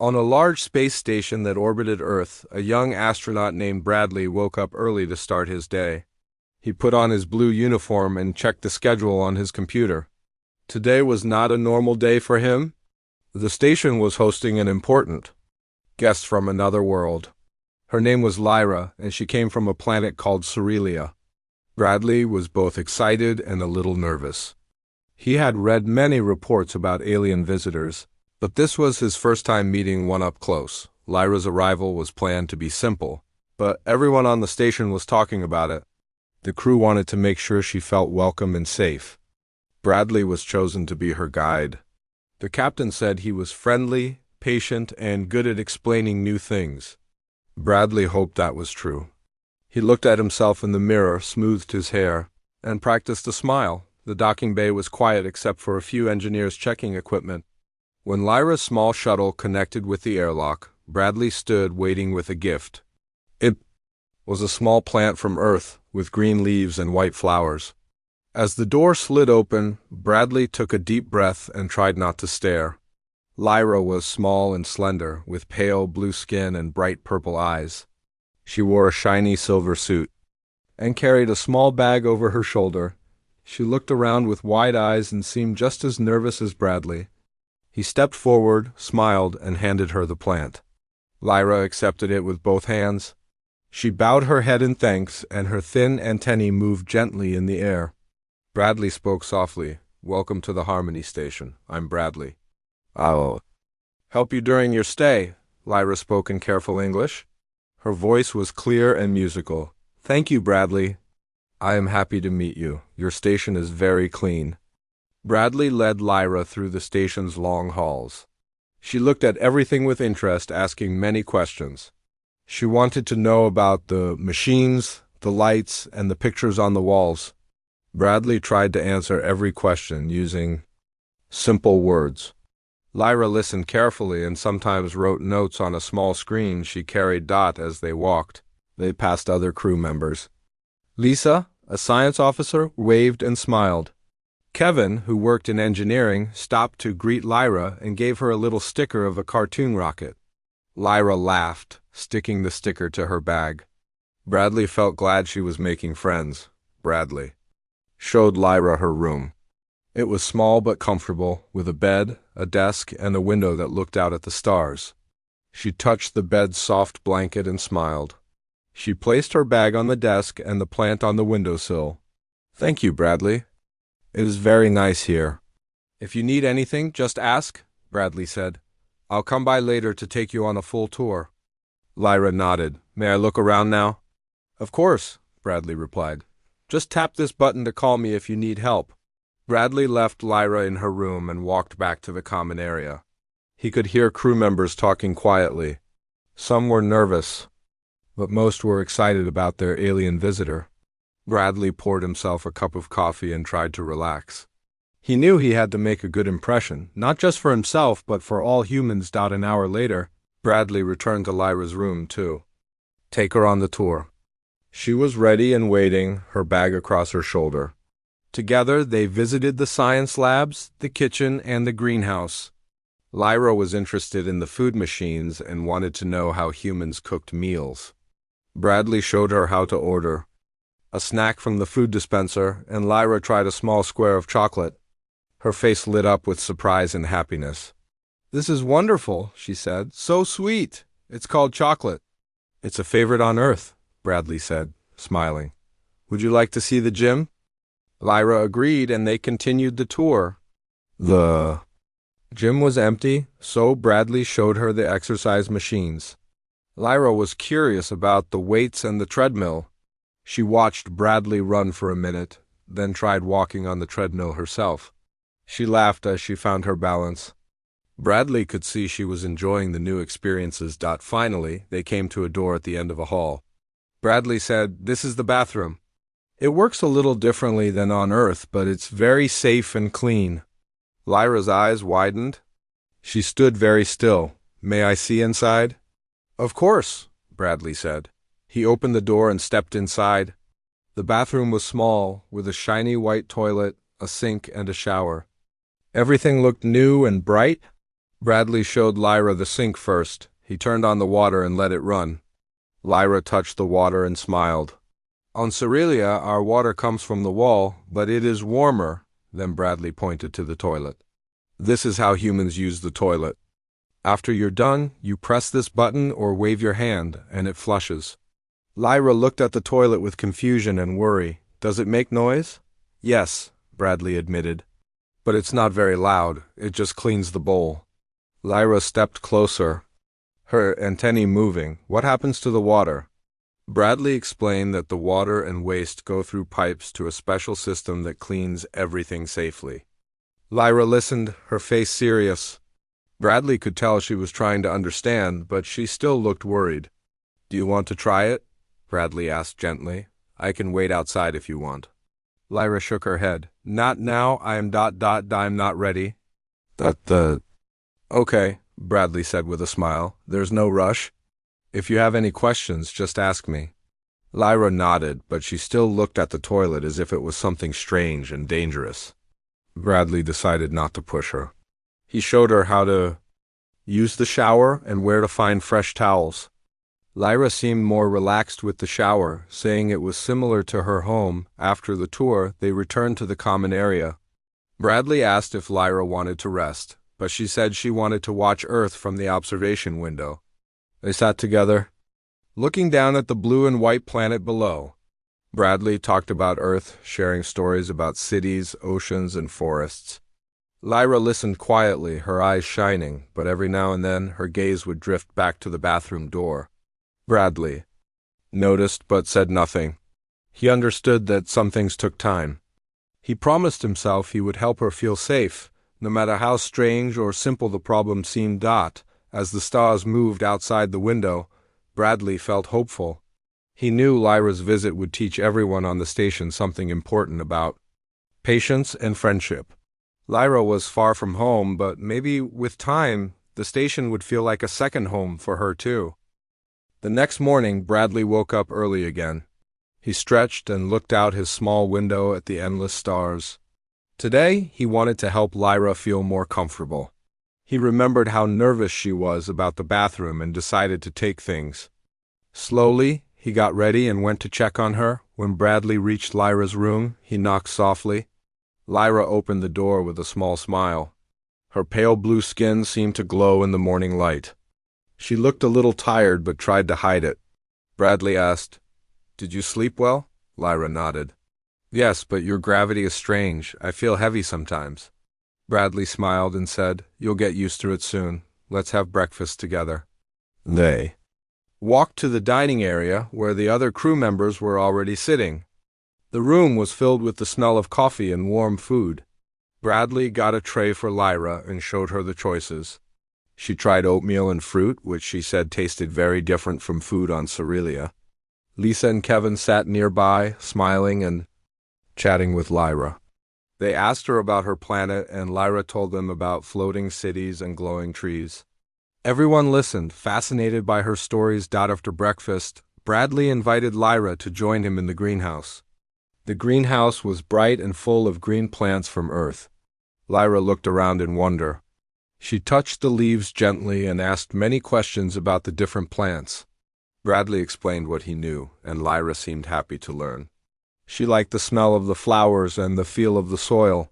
On a large space station that orbited Earth, a young astronaut named Bradley woke up early to start his day. He put on his blue uniform and checked the schedule on his computer. Today was not a normal day for him. The station was hosting an important guest from another world. Her name was Lyra, and she came from a planet called Cerelia. Bradley was both excited and a little nervous. He had read many reports about alien visitors, but this was his first time meeting one up close. Lyra's arrival was planned to be simple, but everyone on the station was talking about it. The crew wanted to make sure she felt welcome and safe. Bradley was chosen to be her guide. The captain said he was friendly, patient, and good at explaining new things. Bradley hoped that was true. He looked at himself in the mirror, smoothed his hair, and practiced a smile. The docking bay was quiet except for a few engineers checking equipment. When Lyra's small shuttle connected with the airlock, Bradley stood waiting with a gift. It was a small plant from Earth, with green leaves and white flowers. As the door slid open, Bradley took a deep breath and tried not to stare. Lyra was small and slender, with pale blue skin and bright purple eyes. She wore a shiny silver suit and carried a small bag over her shoulder. She looked around with wide eyes and seemed just as nervous as Bradley. He stepped forward, smiled, and handed her the plant. Lyra accepted it with both hands. She bowed her head in thanks, and her thin antennae moved gently in the air. Bradley spoke softly. "Welcome to the Harmony Station. I'm Bradley. I'll help you during your stay." Lyra spoke in careful English. Her voice was clear and musical. "Thank you, Bradley. I am happy to meet you. Your station is very clean." Bradley led Lyra through the station's long halls. She looked at everything with interest, asking many questions. She wanted to know about the machines, the lights, and the pictures on the walls. Bradley tried to answer every question using simple words. Lyra listened carefully and sometimes wrote notes on a small screen she carried Dot as they walked. They passed other crew members. Lisa, a science officer, waved and smiled. Kevin, who worked in engineering, stopped to greet Lyra and gave her a little sticker of a cartoon rocket. Lyra laughed, sticking the sticker to her bag. Bradley felt glad she was making friends. Bradley showed Lyra her room. It was small but comfortable, with a bed, a desk, and a window that looked out at the stars. She touched the bed's soft blanket and smiled. She placed her bag on the desk and the plant on the windowsill. "Thank you, Bradley. It is very nice here. If you need anything, just ask," Bradley said. "I'll come by later to take you on a full tour." Lyra nodded. "May I look around now?" "Of course," Bradley replied. "Just tap this button to call me if you need help." Bradley left Lyra in her room and walked back to the common area. He could hear crew members talking quietly. Some were nervous, but most were excited about their alien visitor. Bradley poured himself a cup of coffee and tried to relax. He knew he had to make a good impression, not just for himself, but for all humans. An hour later, Bradley returned to Lyra's room, too. "Take her on the tour." She was ready and waiting, her bag across her shoulder. Together, they visited the science labs, the kitchen, and the greenhouse. Lyra was interested in the food machines and wanted to know how humans cooked meals. Bradley showed her how to order a snack from the food dispenser, and Lyra tried a small square of chocolate. Her face lit up with surprise and happiness. "This is wonderful," she said. "So sweet. It's called chocolate." "It's a favorite on Earth," Bradley said, smiling. "Would you like to see the gym?" Lyra agreed, and they continued the tour. The gym was empty, so Bradley showed her the exercise machines. Lyra was curious about the weights and the treadmill. She watched Bradley run for a minute, then tried walking on the treadmill herself. She laughed as she found her balance. Bradley could see she was enjoying the new experiences. Finally, they came to a door at the end of a hall. Bradley said, "This is the bathroom. It works a little differently than on Earth, but it's very safe and clean." Lyra's eyes widened. She stood very still. "May I see inside?" "Of course," Bradley said. He opened the door and stepped inside. The bathroom was small, with a shiny white toilet, a sink, and a shower. Everything looked new and bright. Bradley showed Lyra the sink first. He turned on the water and let it run. Lyra touched the water and smiled. On Cerelia, our water comes from the wall, but it is warmer. Then Bradley pointed to the toilet. This is how humans use the toilet. After you're done, you press this button or wave your hand, and it flushes. Lyra looked at the toilet with confusion and worry. Does it make noise? Yes, Bradley admitted. But it's not very loud. It just cleans the bowl. Lyra stepped closer, her antennae moving. What happens to the water? Bradley explained that the water and waste go through pipes to a special system that cleans everything safely. Lyra listened, her face serious. Bradley could tell she was trying to understand, but she still looked worried. Do you want to try it? Bradley asked gently. I can wait outside if you want. Lyra shook her head. Not now, I'm not ready. Okay, Bradley said with a smile. There's no rush. If you have any questions, just ask me. Lyra nodded, but she still looked at the toilet as if it was something strange and dangerous. Bradley decided not to push her. He showed her how to use the shower and where to find fresh towels. Lyra seemed more relaxed with the shower, saying it was similar to her home. After the tour, they returned to the common area. Bradley asked if Lyra wanted to rest, but she said she wanted to watch Earth from the observation window. They sat together, looking down at the blue and white planet below. Bradley talked about Earth, sharing stories about cities, oceans, and forests. Lyra listened quietly, her eyes shining, but every now and then her gaze would drift back to the bathroom door. Bradley noticed but said nothing. He understood that some things took time. He promised himself he would help her feel safe, no matter how strange or simple the problem seemed. As the stars moved outside the window, Bradley felt hopeful. He knew Lyra's visit would teach everyone on the station something important about patience and friendship. Lyra was far from home, but maybe with time, the station would feel like a second home for her too. The next morning, Bradley woke up early again. He stretched and looked out his small window at the endless stars. Today, he wanted to help Lyra feel more comfortable. He remembered how nervous she was about the bathroom and decided to take things slowly. He got ready and went to check on her. When Bradley reached Lyra's room, he knocked softly. Lyra opened the door with a small smile. Her pale blue skin seemed to glow in the morning light. She looked a little tired but tried to hide it. Bradley asked, "Did you sleep well?" Lyra nodded. "Yes, but your gravity is strange. I feel heavy sometimes." Bradley smiled and said, "You'll get used to it soon. Let's have breakfast together." They walked to the dining area where the other crew members were already sitting. The room was filled with the smell of coffee and warm food. Bradley got a tray for Lyra and showed her the choices. She tried oatmeal and fruit, which she said tasted very different from food on Cerelia. Lisa and Kevin sat nearby, smiling and chatting with Lyra. They asked her about her planet, and Lyra told them about floating cities and glowing trees. Everyone listened, fascinated by her stories. After breakfast, Bradley invited Lyra to join him in the greenhouse. The greenhouse was bright and full of green plants from Earth. Lyra looked around in wonder. She touched the leaves gently and asked many questions about the different plants. Bradley explained what he knew, and Lyra seemed happy to learn. She liked the smell of the flowers and the feel of the soil.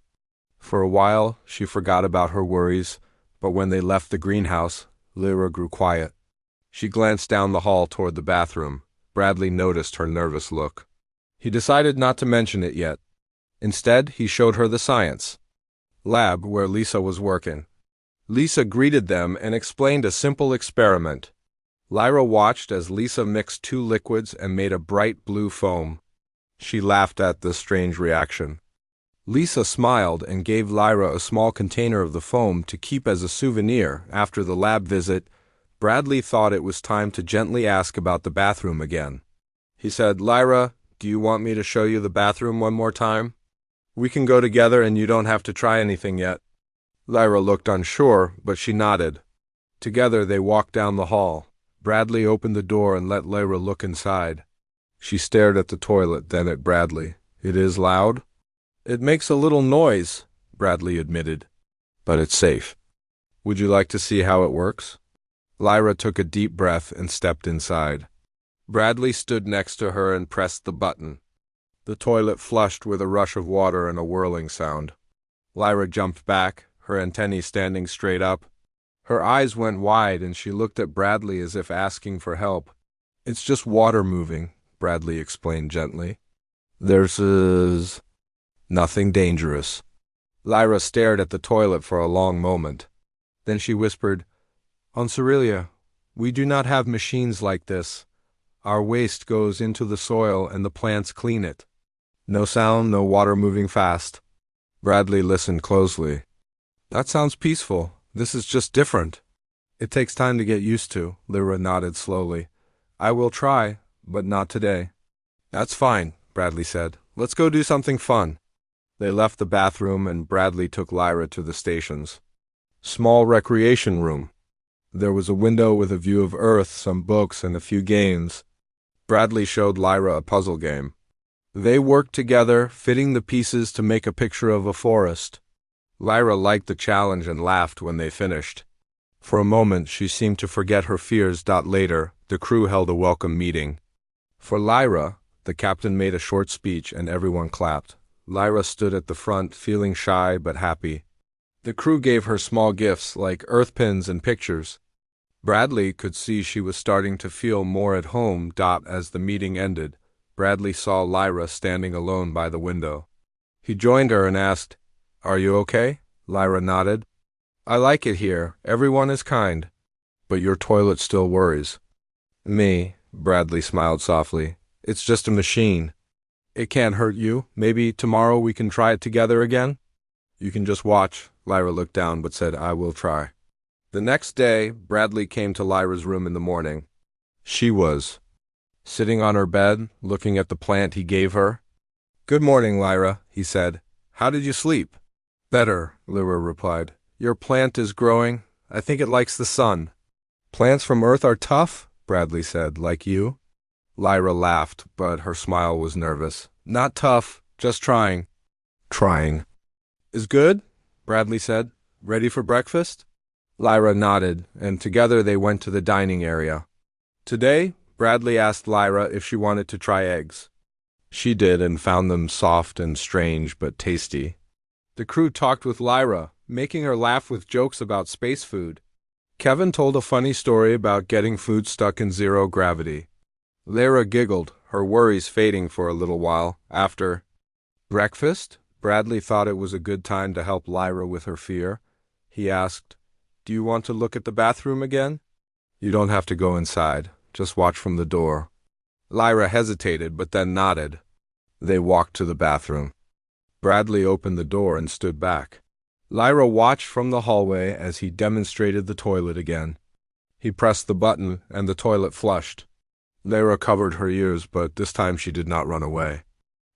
For a while, she forgot about her worries, but when they left the greenhouse, Lyra grew quiet. She glanced down the hall toward the bathroom. Bradley noticed her nervous look. He decided not to mention it yet. Instead, he showed her the science lab where Lisa was working. Lisa greeted them and explained a simple experiment. Lyra watched as Lisa mixed two liquids and made a bright blue foam. She laughed at the strange reaction. Lisa smiled and gave Lyra a small container of the foam to keep as a souvenir. After the lab visit, Bradley thought it was time to gently ask about the bathroom again. He said, "Lyra, do you want me to show you the bathroom one more time? We can go together and you don't have to try anything yet." Lyra looked unsure, but she nodded. Together they walked down the hall. Bradley opened the door and let Lyra look inside. She stared at the toilet, then at Bradley. "It is loud?" "It makes a little noise," Bradley admitted. "But it's safe." Would you like to see how it works? Lyra took a deep breath and stepped inside. Bradley stood next to her and pressed the button. The toilet flushed with a rush of water and a whirling sound. Lyra jumped back, her antennae standing straight up. Her eyes went wide and she looked at Bradley as if asking for help. It's just water moving, Bradley explained gently. There's nothing dangerous. Lyra stared at the toilet for a long moment. Then she whispered, On Cerelia, we do not have machines like this. Our waste goes into the soil and the plants clean it. No sound, no water moving fast. Bradley listened closely. That sounds peaceful. This is just different. It takes time to get used to, Lyra nodded slowly. I will try, but not today. That's fine, Bradley said. Let's go do something fun. They left the bathroom and Bradley took Lyra to the station's small recreation room. There was a window with a view of Earth, some books, and a few games. Bradley showed Lyra a puzzle game. They worked together, fitting the pieces to make a picture of a forest. Lyra liked the challenge and laughed when they finished. For a moment, she seemed to forget her fears. Later, the crew held a welcome meeting. For Lyra, the captain made a short speech and everyone clapped. Lyra stood at the front, feeling shy but happy. The crew gave her small gifts like earth pins and pictures. Bradley could see she was starting to feel more at home. As the meeting ended, Bradley saw Lyra standing alone by the window. He joined her and asked, Are you okay? Lyra nodded. I like it here. Everyone is kind. But your toilet still worries. Me, Bradley smiled softly. It's just a machine. It can't hurt you. Maybe tomorrow we can try it together again? You can just watch. Lyra looked down but said, I will try. The next day, Bradley came to Lyra's room in the morning. She was sitting on her bed, looking at the plant he gave her. Good morning, Lyra, he said. How did you sleep? Better, Lyra replied. Your plant is growing. I think it likes the sun. Plants from Earth are tough, Bradley said, like you. Lyra laughed, but her smile was nervous. Not tough, just trying. Trying. Is good? Bradley said. Ready for breakfast? Lyra nodded, and together they went to the dining area. Today, Bradley asked Lyra if she wanted to try eggs. She did and found them soft and strange but tasty. The crew talked with Lyra, making her laugh with jokes about space food. Kevin told a funny story about getting food stuck in zero gravity. Lyra giggled, her worries fading for a little while. After breakfast, Bradley thought it was a good time to help Lyra with her fear. He asked, Do you want to look at the bathroom again? You don't have to go inside. Just watch from the door. Lyra hesitated, but then nodded. They walked to the bathroom. Bradley opened the door and stood back. Lyra watched from the hallway as he demonstrated the toilet again. He pressed the button, and the toilet flushed. Lyra covered her ears, but this time she did not run away.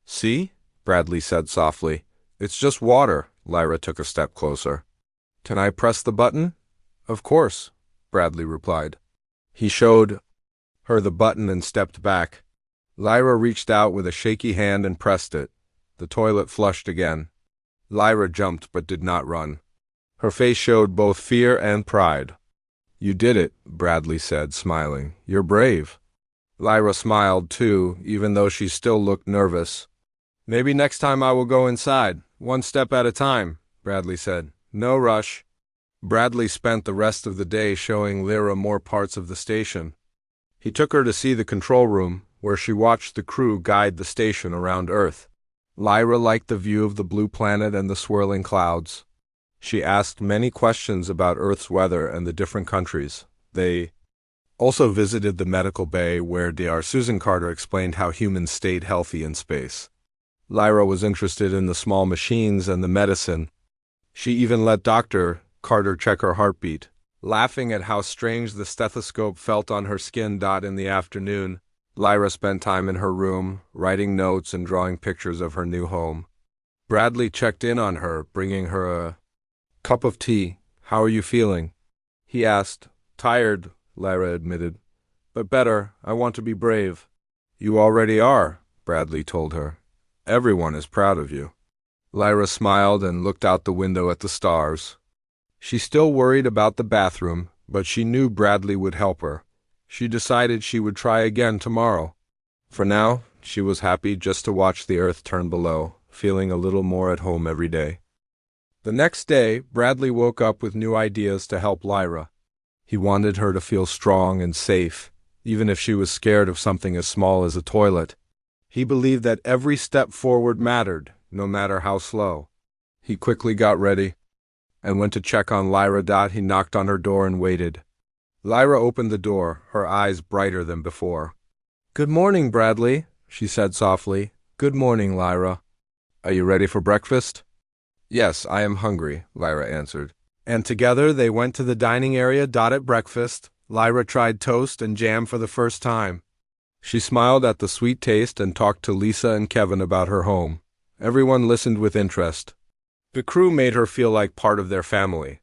See? Bradley said softly. It's just water. Lyra took a step closer. Can I press the button? Of course, Bradley replied. He showed her the button and stepped back. Lyra reached out with a shaky hand and pressed it. The toilet flushed again. Lyra jumped but did not run. Her face showed both fear and pride. You did it, Bradley said, smiling. You're brave. Lyra smiled too, even though she still looked nervous. Maybe next time I will go inside, one step at a time, Bradley said. No rush. Bradley spent the rest of the day showing Lyra more parts of the station. He took her to see the control room, where she watched the crew guide the station around Earth. Lyra liked the view of the blue planet and the swirling clouds. She asked many questions about Earth's weather and the different countries. They also visited the medical bay, where Dr. Susan Carter explained how humans stayed healthy in space. Lyra was interested in the small machines and the medicine. She even let Dr. Carter check her heartbeat, laughing at how strange the stethoscope felt on her skin. In the afternoon, Lyra spent time in her room, writing notes and drawing pictures of her new home. Bradley checked in on her, bringing her a cup of tea. How are you feeling? He asked. Tired, Lyra admitted. But better. I want to be brave. You already are, Bradley told her. Everyone is proud of you. Lyra smiled and looked out the window at the stars. She still worried about the bathroom, but she knew Bradley would help her. She decided she would try again tomorrow. For now, she was happy just to watch the earth turn below, feeling a little more at home every day. The next day, Bradley woke up with new ideas to help Lyra. He wanted her to feel strong and safe, even if she was scared of something as small as a toilet. He believed that every step forward mattered, no matter how slow. He quickly got ready and went to check on Lyra. He knocked on her door and waited. Lyra opened the door, her eyes brighter than before. "Good morning, Bradley," she said softly. "Good morning, Lyra. Are you ready for breakfast?" "Yes, I am hungry," Lyra answered. And together they went to the dining area. At breakfast, Lyra tried toast and jam for the first time. She smiled at the sweet taste and talked to Lisa and Kevin about her home. Everyone listened with interest. The crew made her feel like part of their family.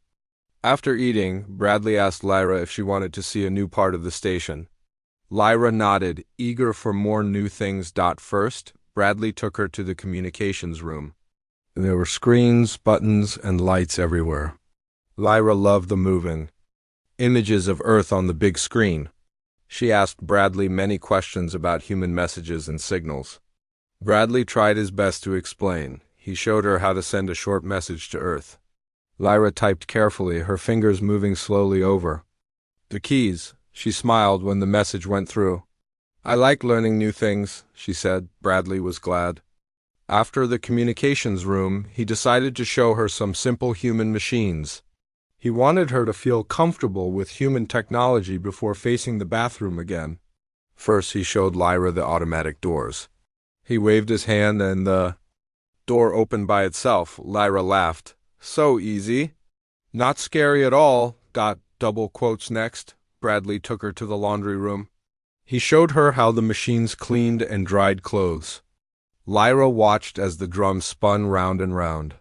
After eating, Bradley asked Lyra if she wanted to see a new part of the station. Lyra nodded, eager for more new things. First, Bradley took her to the communications room. There were screens, buttons, and lights everywhere. Lyra loved the moving images of Earth on the big screen. She asked Bradley many questions about human messages and signals. Bradley tried his best to explain. He showed her how to send a short message to Earth. Lyra typed carefully, her fingers moving slowly over the keys. She smiled when the message went through. "I like learning new things," she said. Bradley was glad. After the communications room, he decided to show her some simple human machines. He wanted her to feel comfortable with human technology before facing the bathroom again. First, he showed Lyra the automatic doors. He waved his hand and the door opened by itself. Lyra laughed. "So easy." "Not scary at all." Double quotes next. Bradley took her to the laundry room. He showed her how the machines cleaned and dried clothes. Lyra watched as the drum spun round and round.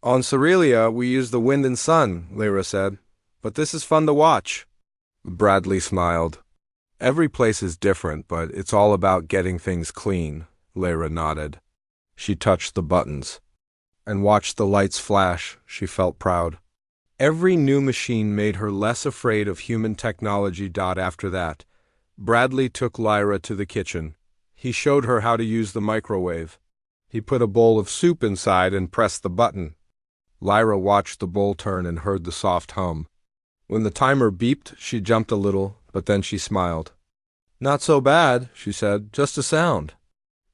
"On Cerealia, we use the wind and sun," Lyra said. "But this is fun to watch." Bradley smiled. "Every place is different, but it's all about getting things clean," Lyra nodded. She touched the buttons and watched the lights flash. She felt proud. Every new machine made her less afraid of human technology. After that, Bradley took Lyra to the kitchen. He showed her how to use the microwave. He put a bowl of soup inside and pressed the button. Lyra watched the bowl turn and heard the soft hum. When the timer beeped, she jumped a little, but then she smiled. "Not so bad," she said, "just a sound."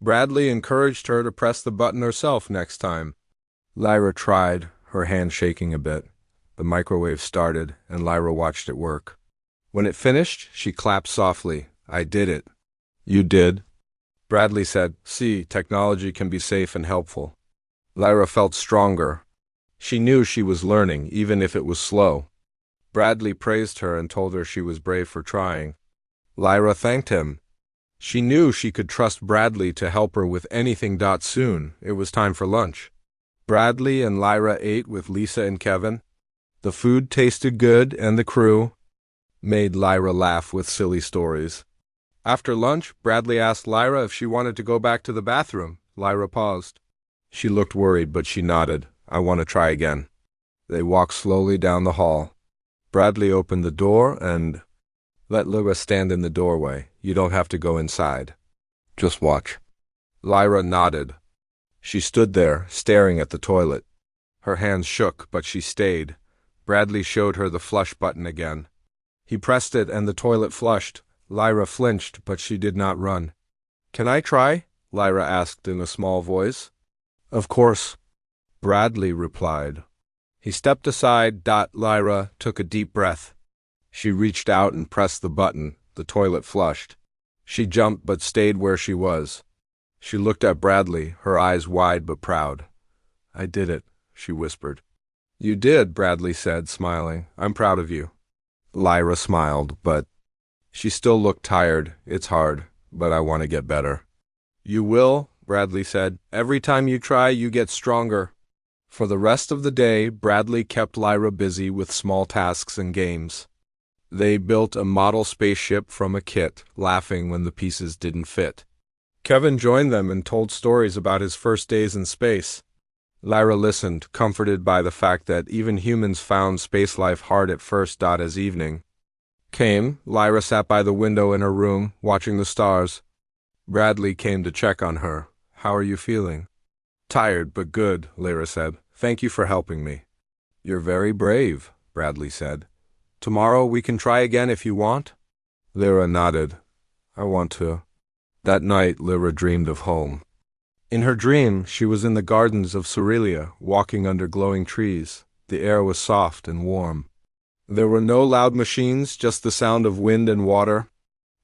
Bradley encouraged her to press the button herself next time. Lyra tried, her hand shaking a bit. The microwave started, and Lyra watched it work. When it finished, she clapped softly. "I did it." "You did?" Bradley said. "See, technology can be safe and helpful." Lyra felt stronger. She knew she was learning, even if it was slow. Bradley praised her and told her she was brave for trying. Lyra thanked him. She knew she could trust Bradley to help her with anything. Soon, it was time for lunch. Bradley and Lyra ate with Lisa and Kevin. The food tasted good, and the crew made Lyra laugh with silly stories. After lunch, Bradley asked Lyra if she wanted to go back to the bathroom. Lyra paused. She looked worried, but she nodded. "I want to try again." They walked slowly down the hall. Bradley opened the door and let Lyra stand in the doorway. "You don't have to go inside. Just watch." Lyra nodded. She stood there, staring at the toilet. Her hands shook, but she stayed. Bradley showed her the flush button again. He pressed it and the toilet flushed. Lyra flinched, but she did not run. "Can I try?" Lyra asked in a small voice. "Of course," Bradley replied. He stepped aside. Lyra took a deep breath. She reached out and pressed the button. The toilet flushed. She jumped but stayed where she was. She looked at Bradley, her eyes wide but proud. "I did it," she whispered. "You did," Bradley said, smiling. "I'm proud of you." Lyra smiled, but she still looked tired. "It's hard, but I want to get better." "You will," Bradley said. "Every time you try, you get stronger." For the rest of the day, Bradley kept Lyra busy with small tasks and games. They built a model spaceship from a kit, laughing when the pieces didn't fit. Kevin joined them and told stories about his first days in space. Lyra listened, comforted by the fact that even humans found space life hard at first. As evening came, Lyra sat by the window in her room, watching the stars. Bradley came to check on her. "How are you feeling?" "Tired, but good," Lyra said. "Thank you for helping me." "You're very brave," Bradley said. "Tomorrow we can try again if you want?" Lyra nodded. "I want to." That night, Lyra dreamed of home. In her dream, she was in the gardens of Cerelia, walking under glowing trees. The air was soft and warm. There were no loud machines, just the sound of wind and water.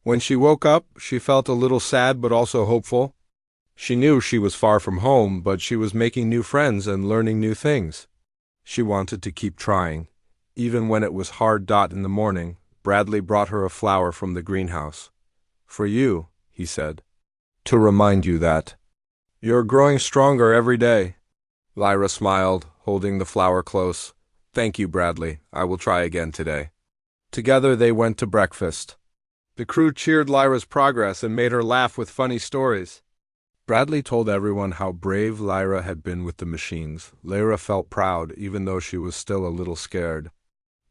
When she woke up, she felt a little sad but also hopeful. She knew she was far from home, but she was making new friends and learning new things. She wanted to keep trying. Even when it was hard. In the morning, Bradley brought her a flower from the greenhouse. "For you," he said. "To remind you that you're growing stronger every day." Lyra smiled, holding the flower close. "Thank you, Bradley. I will try again today." Together they went to breakfast. The crew cheered Lyra's progress and made her laugh with funny stories. Bradley told everyone how brave Lyra had been with the machines. Lyra felt proud, even though she was still a little scared.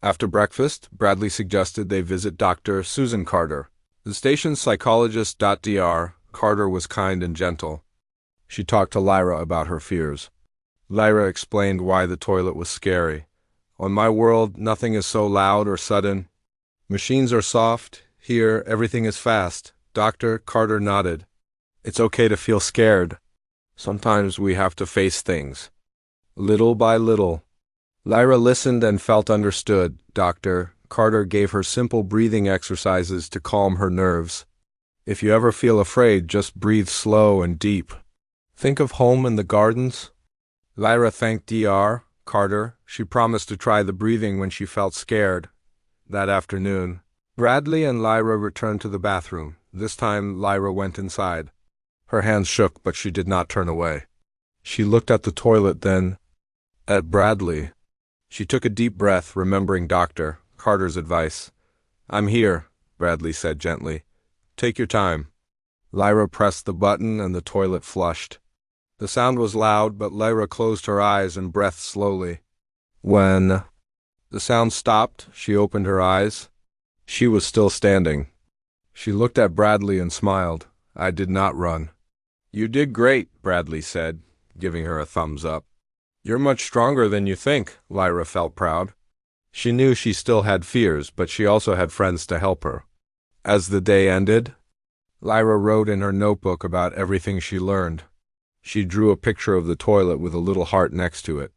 After breakfast, Bradley suggested they visit Dr. Susan Carter, the station's psychologist. Carter was kind and gentle. She talked to Lyra about her fears. Lyra explained why the toilet was scary. "On my world, nothing is so loud or sudden. Machines are soft. Here, everything is fast." Dr. Carter nodded. "It's okay to feel scared. Sometimes we have to face things, little by little." Lyra listened and felt understood. Dr. Carter gave her simple breathing exercises to calm her nerves. "If you ever feel afraid, just breathe slow and deep. Think of home in the gardens." Lyra thanked Dr. Carter. She promised to try the breathing when she felt scared. That afternoon, Bradley and Lyra returned to the bathroom. This time, Lyra went inside. Her hands shook, but she did not turn away. She looked at the toilet, then at Bradley. She took a deep breath, remembering Dr. Carter's advice. "I'm here," Bradley said gently. "Take your time." Lyra pressed the button and the toilet flushed. The sound was loud, but Lyra closed her eyes and breathed slowly. When the sound stopped, she opened her eyes. She was still standing. She looked at Bradley and smiled. "I did not run." "You did great," Bradley said, giving her a thumbs up. "You're much stronger than you think." Lyra felt proud. She knew she still had fears, but she also had friends to help her. As the day ended, Lyra wrote in her notebook about everything she learned. She drew a picture of the toilet with a little heart next to it.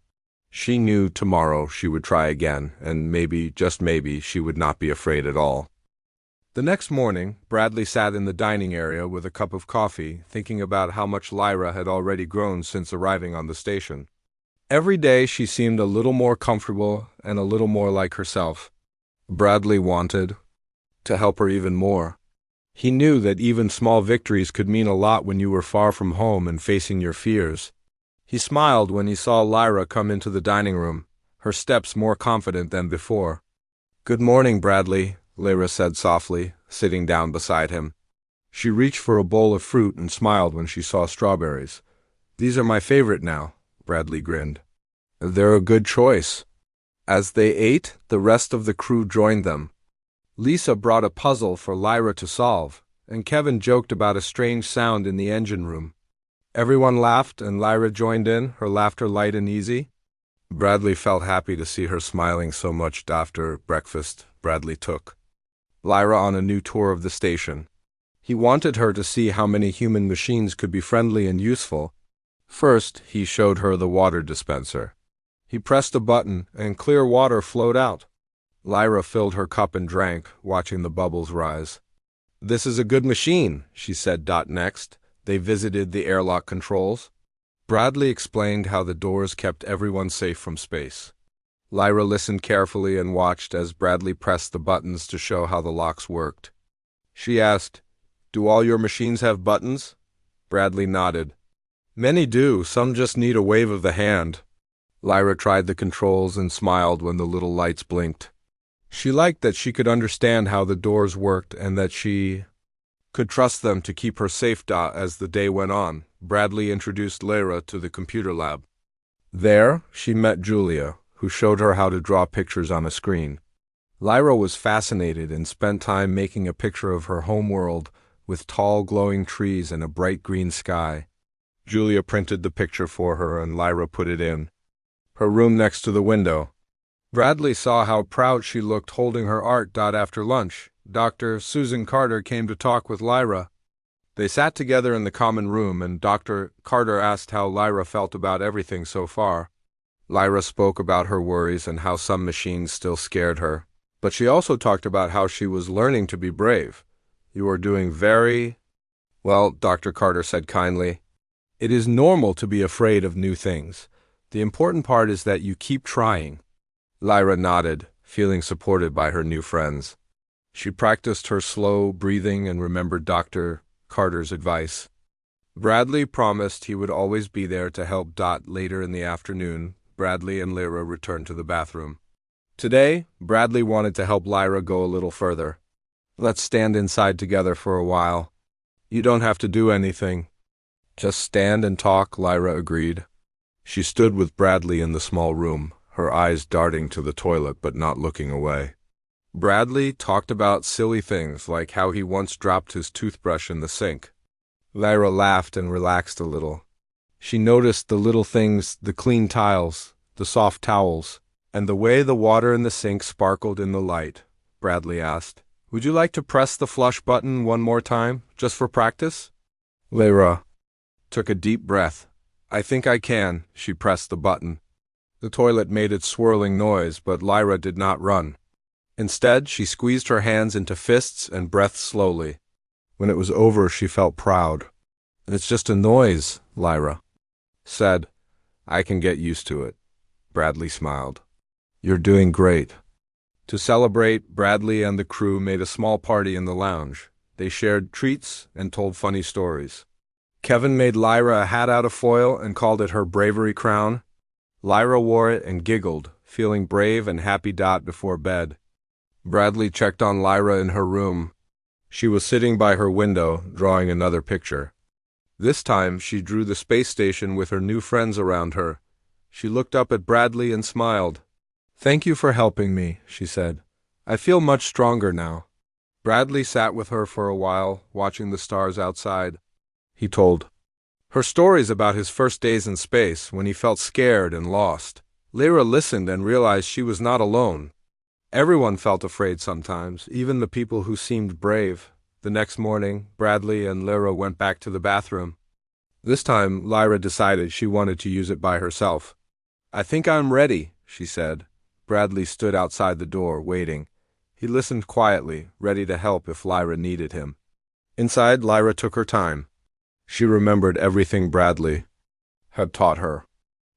She knew tomorrow she would try again, and maybe, just maybe, she would not be afraid at all. The next morning, Bradley sat in the dining area with a cup of coffee, thinking about how much Lyra had already grown since arriving on the station. Every day she seemed a little more comfortable and a little more like herself. Bradley wanted to help her even more. He knew that even small victories could mean a lot when you were far from home and facing your fears. He smiled when he saw Lyra come into the dining room, her steps more confident than before. "Good morning, Bradley," Lyra said softly, sitting down beside him. She reached for a bowl of fruit and smiled when she saw strawberries. "These are my favorite now," Bradley grinned. "They're a good choice." As they ate, the rest of the crew joined them. Lisa brought a puzzle for Lyra to solve, and Kevin joked about a strange sound in the engine room. Everyone laughed, and Lyra joined in, her laughter light and easy. Bradley felt happy to see her smiling so much. After breakfast, Bradley took Lyra on a new tour of the station. He wanted her to see how many human machines could be friendly and useful. First, he showed her the water dispenser. He pressed a button, and clear water flowed out. Lyra filled her cup and drank, watching the bubbles rise. "This is a good machine," she said. Next, they visited the airlock controls. Bradley explained how the doors kept everyone safe from space. Lyra listened carefully and watched as Bradley pressed the buttons to show how the locks worked. She asked, "Do all your machines have buttons?" Bradley nodded. "Many do, some just need a wave of the hand." Lyra tried the controls and smiled when the little lights blinked. She liked that she could understand how the doors worked and that she could trust them to keep her safe. As the day went on, Bradley introduced Lyra to the computer lab. There, she met Julia, who showed her how to draw pictures on a screen. Lyra was fascinated and spent time making a picture of her home world with tall glowing trees and a bright green sky. Julia printed the picture for her and Lyra put it in her room next to the window. Bradley saw how proud she looked holding her art. After lunch, Dr. Susan Carter came to talk with Lyra. They sat together in the common room and Dr. Carter asked how Lyra felt about everything so far. Lyra spoke about her worries and how some machines still scared her. But she also talked about how she was learning to be brave. "You are doing very well," Dr. Carter said kindly. "It is normal to be afraid of new things. The important part is that you keep trying." Lyra nodded, feeling supported by her new friends. She practiced her slow breathing and remembered Dr. Carter's advice. Bradley promised he would always be there to help. Later in the afternoon, Bradley and Lyra returned to the bathroom. Today, Bradley wanted to help Lyra go a little further. "Let's stand inside together for a while." "You don't have to do anything. Just stand and talk," Lyra agreed. She stood with Bradley in the small room, her eyes darting to the toilet but not looking away. Bradley talked about silly things like how he once dropped his toothbrush in the sink. Lyra laughed and relaxed a little. She noticed the little things, the clean tiles, the soft towels, and the way the water in the sink sparkled in the light. Bradley asked, "Would you like to press the flush button one more time, just for practice?" Lyra took a deep breath. "I think I can." She pressed the button. The toilet made its swirling noise, but Lyra did not run. Instead, she squeezed her hands into fists and breathed slowly. When it was over, she felt proud. "It's just a noise," Lyra said. "I can get used to it." Bradley smiled. "You're doing great." To celebrate, Bradley and the crew made a small party in the lounge. They shared treats and told funny stories. Kevin made Lyra a hat out of foil and called it her bravery crown. Lyra wore it and giggled, feeling brave and happy. Before bed, Bradley checked on Lyra in her room. She was sitting by her window, drawing another picture. This time, she drew the space station with her new friends around her. She looked up at Bradley and smiled. "Thank you for helping me," she said. "I feel much stronger now." Bradley sat with her for a while, watching the stars outside. He told her stories about his first days in space, when he felt scared and lost. Lyra listened and realized she was not alone. Everyone felt afraid sometimes, even the people who seemed brave. The next morning, Bradley and Lyra went back to the bathroom. This time, Lyra decided she wanted to use it by herself. "I think I'm ready," she said. Bradley stood outside the door, waiting. He listened quietly, ready to help if Lyra needed him. Inside, Lyra took her time. She remembered everything Bradley had taught her.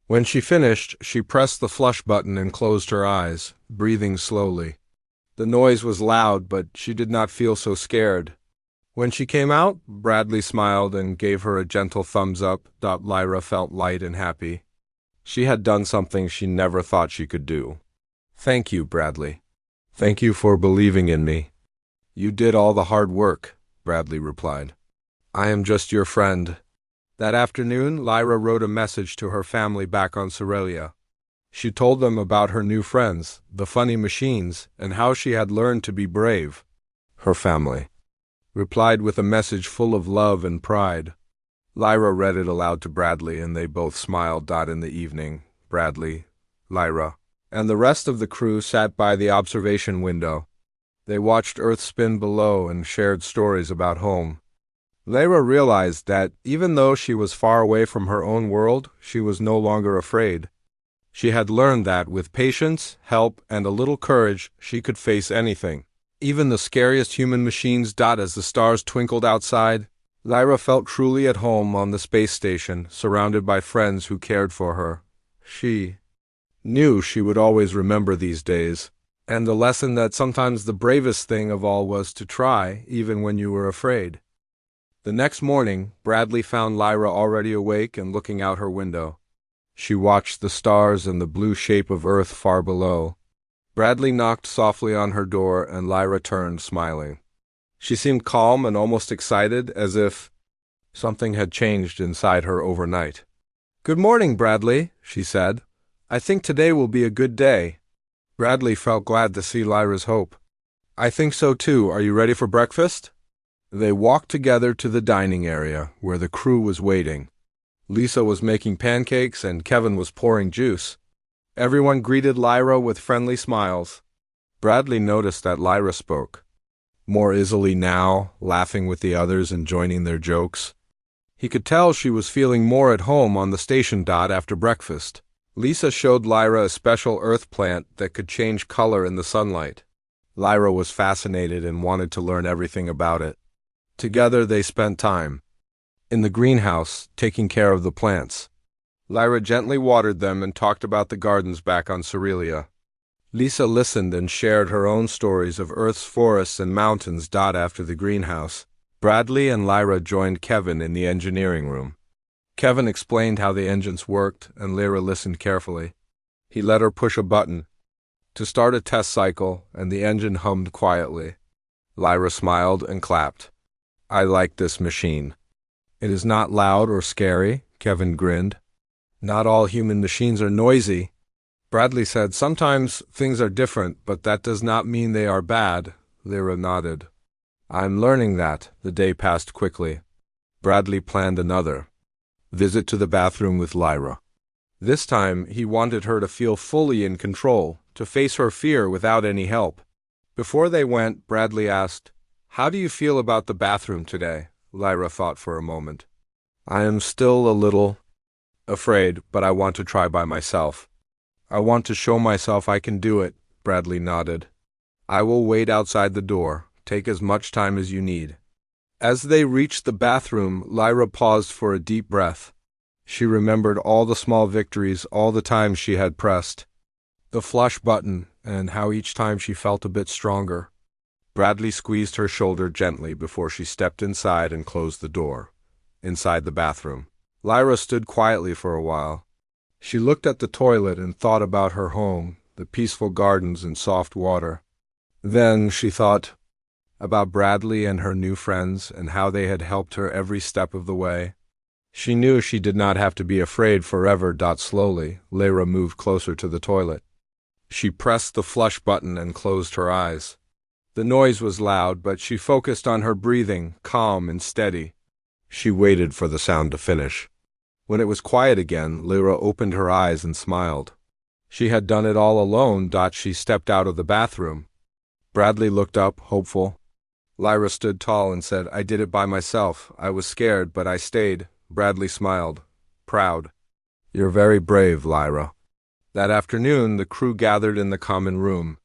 When she finished, she pressed the flush button and closed her eyes, breathing slowly. The noise was loud, but she did not feel so scared. When she came out, Bradley smiled and gave her a gentle thumbs up. Lyra felt light and happy. She had done something she never thought she could do. "Thank you, Bradley. Thank you for believing in me." "You did all the hard work," Bradley replied. "I am just your friend." That afternoon, Lyra wrote a message to her family back on Cerelia. She told them about her new friends, the funny machines, and how she had learned to be brave. Her family replied with a message full of love and pride. Lyra read it aloud to Bradley, and they both smiled. In the evening, Bradley, Lyra, and the rest of the crew sat by the observation window. They watched Earth spin below and shared stories about home. Lyra realized that, even though she was far away from her own world, she was no longer afraid. She had learned that, with patience, help, and a little courage, she could face anything, even the scariest human machines. As the stars twinkled outside, Lyra felt truly at home on the space station, surrounded by friends who cared for her. She knew she would always remember these days, and the lesson that sometimes the bravest thing of all was to try, even when you were afraid. The next morning, Bradley found Lyra already awake and looking out her window. She watched the stars and the blue shape of Earth far below. Bradley knocked softly on her door, and Lyra turned, smiling. She seemed calm and almost excited, as if something had changed inside her overnight. Good morning, Bradley, she said. I think today will be a good day. Bradley felt glad to see Lyra's hope. I think so too. Are you ready for breakfast? They walked together to the dining area, where the crew was waiting. Lisa was making pancakes and Kevin was pouring juice. Everyone greeted Lyra with friendly smiles. Bradley noticed that Lyra spoke more easily now, laughing with the others and joining their jokes. He could tell she was feeling more at home on the station. After breakfast, Lisa showed Lyra a special earth plant that could change color in the sunlight. Lyra was fascinated and wanted to learn everything about it. Together they spent time in the greenhouse, taking care of the plants. Lyra gently watered them and talked about the gardens back on Cerelia. Lisa listened and shared her own stories of Earth's forests and mountains. After the greenhouse, Bradley and Lyra joined Kevin in the engineering room. Kevin explained how the engines worked, and Lyra listened carefully. He let her push a button to start a test cycle, and the engine hummed quietly. Lyra smiled and clapped. I like this machine. It is not loud or scary, Kevin grinned. Not all human machines are noisy. Bradley said, sometimes things are different, but that does not mean they are bad. Lyra nodded. I'm learning that. The day passed quickly. Bradley planned another visit to the bathroom with Lyra. This time, he wanted her to feel fully in control, to face her fear without any help. Before they went, Bradley asked, How do you feel about the bathroom today? Lyra thought for a moment. I am still a little afraid, but I want to try by myself. I want to show myself I can do it, Bradley nodded. I will wait outside the door. Take as much time as you need. As they reached the bathroom, Lyra paused for a deep breath. She remembered all the small victories, all the times she had pressed the flush button, and how each time she felt a bit stronger. Bradley squeezed her shoulder gently before she stepped inside and closed the door. Inside the bathroom, Lyra stood quietly for a while. She looked at the toilet and thought about her home, the peaceful gardens and soft water. Then she thought about Bradley and her new friends and how they had helped her every step of the way. She knew she did not have to be afraid forever. Slowly, Lyra moved closer to the toilet. She pressed the flush button and closed her eyes. The noise was loud, but she focused on her breathing, calm and steady. She waited for the sound to finish. When it was quiet again, Lyra opened her eyes and smiled. She had done it all alone. She stepped out of the bathroom. Bradley looked up, hopeful. Lyra stood tall and said, I did it by myself. I was scared, but I stayed. Bradley smiled, proud. You're very brave, Lyra. That afternoon, the crew gathered in the common room.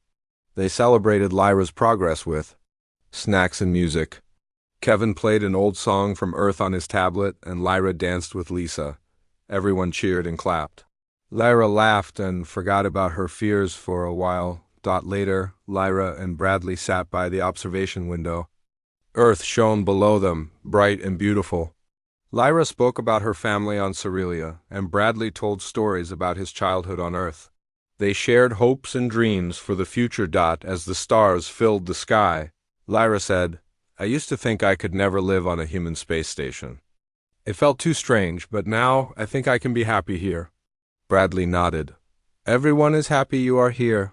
They celebrated Lyra's progress with snacks and music. Kevin played an old song from Earth on his tablet, and Lyra danced with Lisa. Everyone cheered and clapped. Lyra laughed and forgot about her fears for a while. Later, Lyra and Bradley sat by the observation window. Earth shone below them, bright and beautiful. Lyra spoke about her family on Cerelia, and Bradley told stories about his childhood on Earth. They shared hopes and dreams for the future. As the stars filled the sky, Lyra said, I used to think I could never live on a human space station. It felt too strange, but now I think I can be happy here. Bradley nodded. Everyone is happy you are here.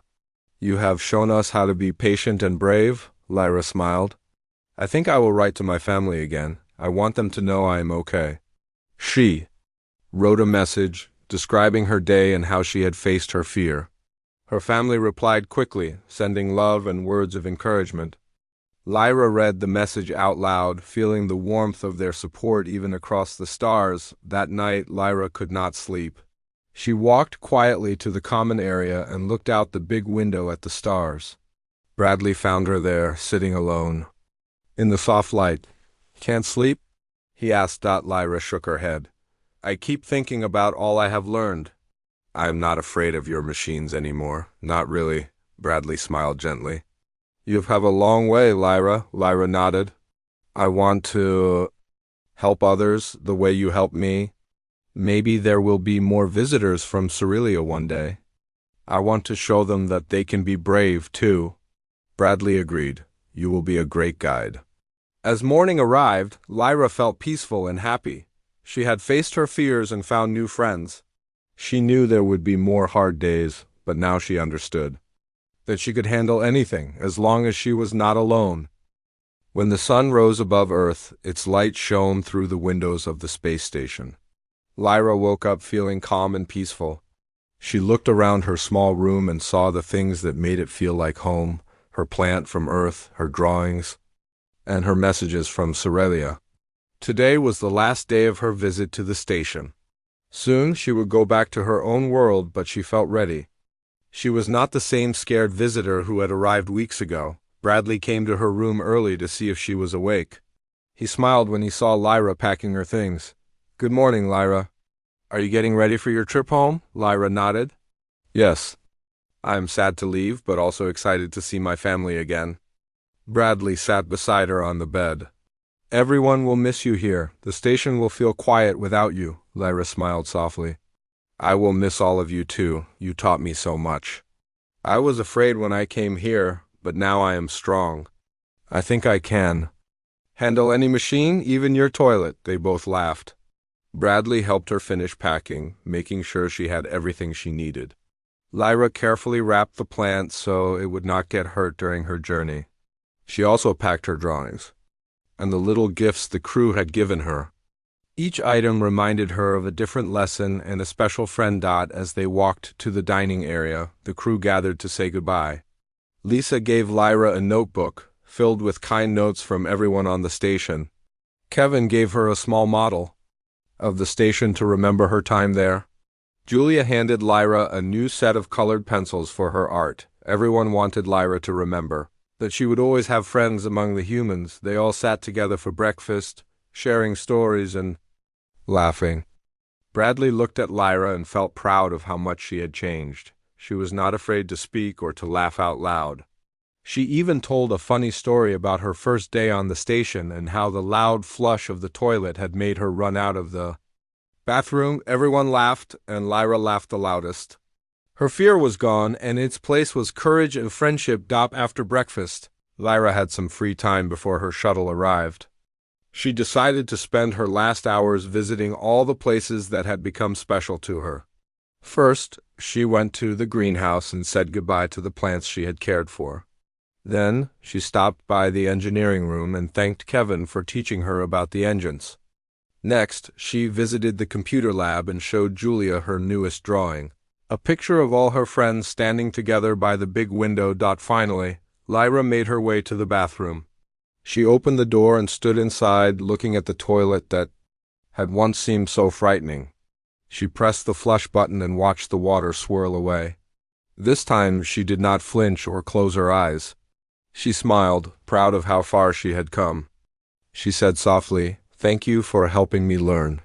You have shown us how to be patient and brave, Lyra smiled. I think I will write to my family again. I want them to know I am okay. She wrote a message describing her day and how she had faced her fear. Her family replied quickly, sending love and words of encouragement. Lyra read the message out loud, feeling the warmth of their support even across the stars. That night, Lyra could not sleep. She walked quietly to the common area and looked out the big window at the stars. Bradley found her there, sitting alone in the soft light. Can't sleep? He asked. Lyra shook her head. I keep thinking about all I have learned. I am not afraid of your machines anymore. Not really, Bradley smiled gently. You've come a long way, Lyra. Lyra nodded. I want to help others the way you helped me. Maybe there will be more visitors from Cerelia one day. I want to show them that they can be brave, too. Bradley agreed. You will be a great guide. As morning arrived, Lyra felt peaceful and happy. She had faced her fears and found new friends. She knew there would be more hard days, but now she understood that she could handle anything as long as she was not alone. When the sun rose above Earth, its light shone through the windows of the space station. Lyra woke up feeling calm and peaceful. She looked around her small room and saw the things that made it feel like home, her plant from Earth, her drawings, and her messages from Cerelia. Today was the last day of her visit to the station. Soon she would go back to her own world, but she felt ready. She was not the same scared visitor who had arrived weeks ago. Bradley came to her room early to see if she was awake. He smiled when he saw Lyra packing her things. "Good morning, Lyra. Are you getting ready for your trip home?" Lyra nodded. "Yes. I am sad to leave, but also excited to see my family again." Bradley sat beside her on the bed. "Everyone will miss you here. The station will feel quiet without you," Lyra smiled softly. "I will miss all of you too. You taught me so much. I was afraid when I came here, but now I am strong. I think I can handle any machine, even your toilet." They both laughed. Bradley helped her finish packing, making sure she had everything she needed. Lyra carefully wrapped the plant so it would not get hurt during her journey. She also packed her drawings and the little gifts the crew had given her. Each item reminded her of a different lesson and a special friend. As they walked to the dining area, the crew gathered to say goodbye. Lisa gave Lyra a notebook filled with kind notes from everyone on the station. Kevin gave her a small model of the station to remember her time there. Julia handed Lyra a new set of colored pencils for her art. Everyone wanted Lyra to remember that she would always have friends among the humans. They all sat together for breakfast, sharing stories and laughing. Bradley looked at Lyra and felt proud of how much she had changed. She was not afraid to speak or to laugh out loud. She even told a funny story about her first day on the station and how the loud flush of the toilet had made her run out of the bathroom. Everyone laughed, and Lyra laughed the loudest. Her fear was gone, and in its place was courage and friendship. After breakfast, Lyra had some free time before her shuttle arrived. She decided to spend her last hours visiting all the places that had become special to her. First, she went to the greenhouse and said goodbye to the plants she had cared for. Then, she stopped by the engineering room and thanked Kevin for teaching her about the engines. Next, she visited the computer lab and showed Julia her newest drawing, a picture of all her friends standing together by the big window. Finally, Lyra made her way to the bathroom. She opened the door and stood inside, looking at the toilet that had once seemed so frightening. She pressed the flush button and watched the water swirl away. This time she did not flinch or close her eyes. She smiled, proud of how far she had come. She said softly, "Thank you for helping me learn."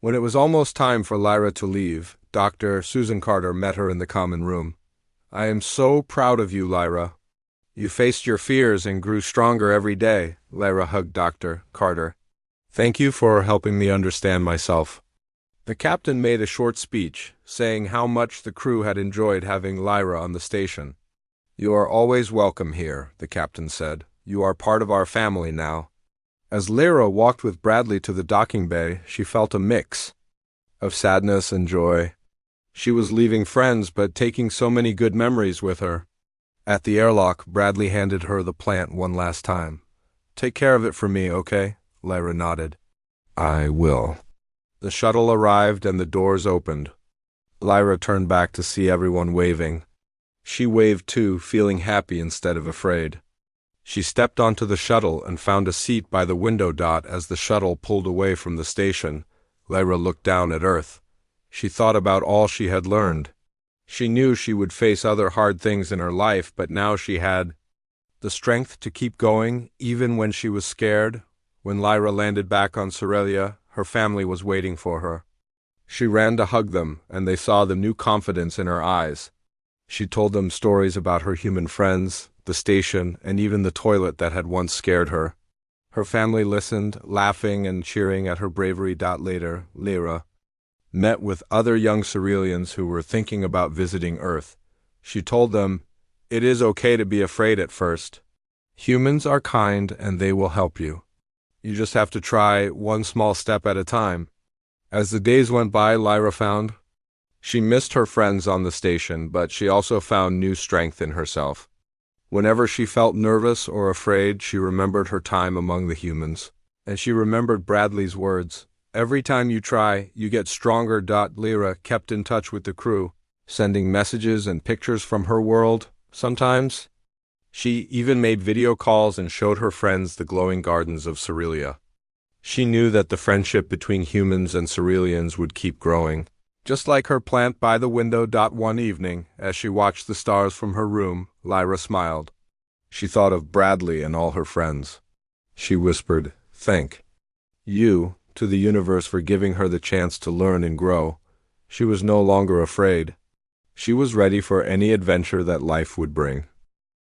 When it was almost time for Lyra to leave, Dr. Susan Carter met her in the common room. "I am so proud of you, Lyra. You faced your fears and grew stronger every day." Lyra hugged Dr. Carter. "Thank you for helping me understand myself." The captain made a short speech, saying how much the crew had enjoyed having Lyra on the station. "You are always welcome here," the captain said. "You are part of our family now." As Lyra walked with Bradley to the docking bay, she felt a mix of sadness and joy. She was leaving friends, but taking so many good memories with her. At the airlock, Bradley handed her the plant one last time. "Take care of it for me, okay?" Lyra nodded. "I will." The shuttle arrived and the doors opened. Lyra turned back to see everyone waving. She waved too, feeling happy instead of afraid. She stepped onto the shuttle and found a seat by the window. As the shuttle pulled away from the station, Lyra looked down at Earth. She thought about all she had learned. She knew she would face other hard things in her life, but now she had the strength to keep going, even when she was scared. When Lyra landed back on Cerelia, her family was waiting for her. She ran to hug them, and they saw the new confidence in her eyes. She told them stories about her human friends, the station, and even the toilet that had once scared her. Her family listened, laughing and cheering at her bravery. Later, Lyra met with other young Cerelians who were thinking about visiting Earth. She told them, "It is okay to be afraid at first. Humans are kind and they will help you. You just have to try one small step at a time." As the days went by, Lyra found she missed her friends on the station, but she also found new strength in herself. Whenever she felt nervous or afraid, she remembered her time among the humans. And she remembered Bradley's words. Every time you try, you get stronger. Lyra kept in touch with the crew, sending messages and pictures from her world, sometimes. She even made video calls and showed her friends the glowing gardens of Cerelia. She knew that the friendship between humans and Cerelians would keep growing. Just like her plant by the window. One evening, as she watched the stars from her room, Lyra smiled. She thought of Bradley and all her friends. She whispered, "Thank you," to the universe for giving her the chance to learn and grow. She was no longer afraid. She was ready for any adventure that life would bring.